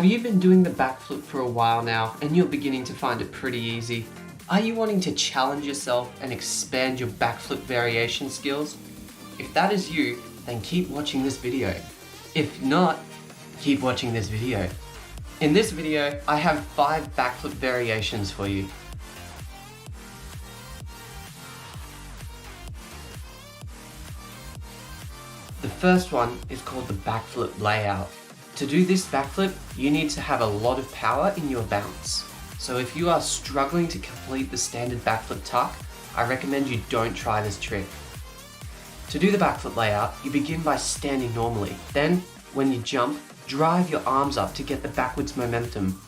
you been doing the backflip for a while now and you're beginning to find it pretty easy? Are you wanting to challenge yourself and expand your backflip variation skills? If that is you, then keep watching this video. If not, keep watching this video. In this video, I have 5 backflip variations for you. The first one is called the Backflip Layout. To do this backflip, you need to have a lot of power in your bounce. So if you are struggling to complete the standard backflip tuck, I recommend you don't try this trick. To do the backflip layout, you begin by standing normally. Then, when you jump, drive your arms up to get the backwards momentum.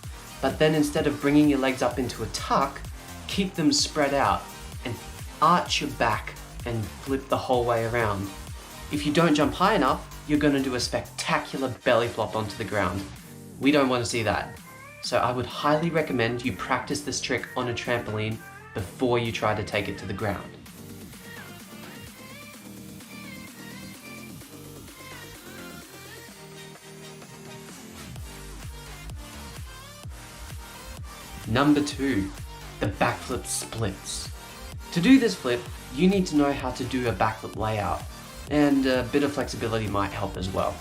But then instead of bringing your legs up into a tuck, keep them spread out and arch your back and flip the whole way around. If you don't jump high enough, you're going to do a spectacular belly flop onto the ground. We don't want to see that. So I would highly recommend you practice this trick on a trampoline before you try to take it to the ground. Number 2, the Backflip Splits. To do this flip, you need to know how to do a backflip layout, and a bit of flexibility might help as well.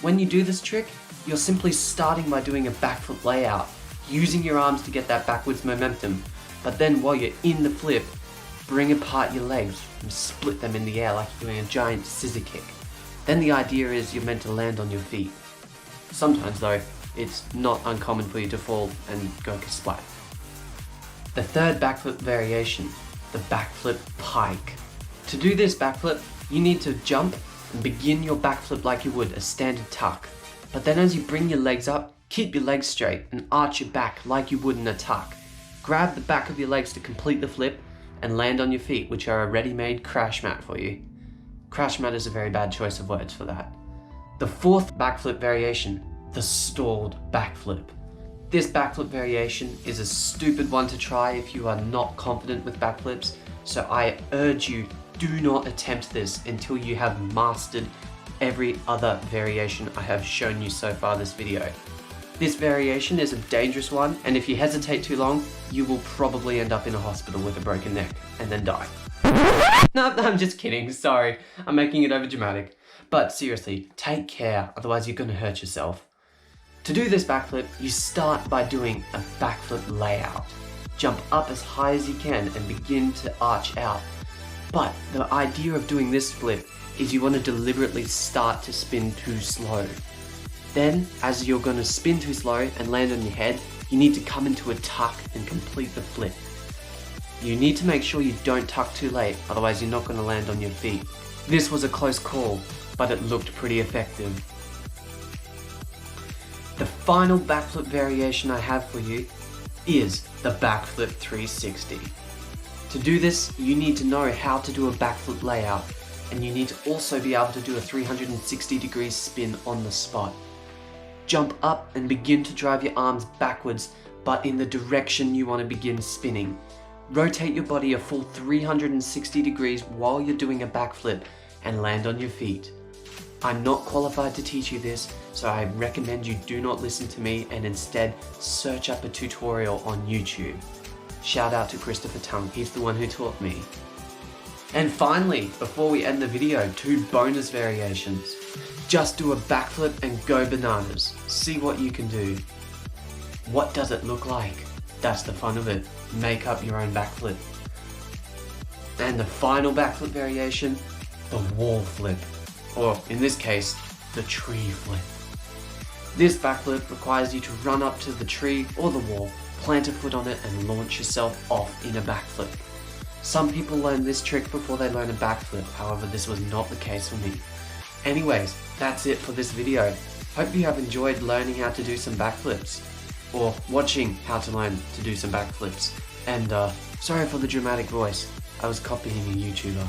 When you do this trick, you're simply starting by doing a backflip layout, using your arms to get that backwards momentum, but then while you're in the flip, bring apart your legs and split them in the air like you're doing a giant scissor kick. Then the idea is you're meant to land on your feet. Sometimes though, it's not uncommon for you to fall and go kersplat. The third backflip variation, the Backflip Pike. To do this backflip, you need to jump and begin your backflip like you would a standard tuck. But then as you bring your legs up, keep your legs straight and arch your back like you would in a tuck. Grab the back of your legs to complete the flip and land on your feet, which are a ready-made crash mat for you. Crash mat is a very bad choice of words for that. The fourth backflip variation, the stalled backflip. This backflip variation is a stupid one to try if you are not confident with backflips, so I urge you, do not attempt this until you have mastered every other variation I have shown you so far this video. This variation is a dangerous one, and if you hesitate too long, you will probably end up in a hospital with a broken neck and then die. No, I'm just kidding, sorry, I'm making it over dramatic. But seriously, take care, otherwise you're gonna hurt yourself. To do this backflip, you start by doing a backflip layout. Jump up as high as you can and begin to arch out. But the idea of doing this flip is you want to deliberately start to spin too slow. Then, as you're going to spin too slow and land on your head, you need to come into a tuck and complete the flip. You need to make sure you don't tuck too late, otherwise you're not going to land on your feet. This was a close call, but it looked pretty effective. The final backflip variation I have for you is the Backflip 360. To do this, you need to know how to do a backflip layout, and you need to also be able to do a 360 degree spin on the spot. Jump up and begin to drive your arms backwards, but in the direction you want to begin spinning. Rotate your body a full 360 degrees while you're doing a backflip and land on your feet. I'm not qualified to teach you this, so I recommend you do not listen to me and instead search up a tutorial on YouTube. Shout out to Christopher Tung, he's the one who taught me. And finally, before we end the video, 2 bonus variations. Just do a backflip and go bananas. See what you can do. What does it look like? That's the fun of it. Make up your own backflip. And the final backflip variation, the wall flip. Or in this case, the tree flip. This backflip requires you to run up to the tree or the wall, plant a foot on it and launch yourself off in a backflip. Some people learn this trick before they learn a backflip, however this was not the case for me. Anyways, that's it for this video. Hope you have enjoyed learning how to do some backflips, or watching how to learn to do some backflips. And sorry for the dramatic voice, I was copying a YouTuber.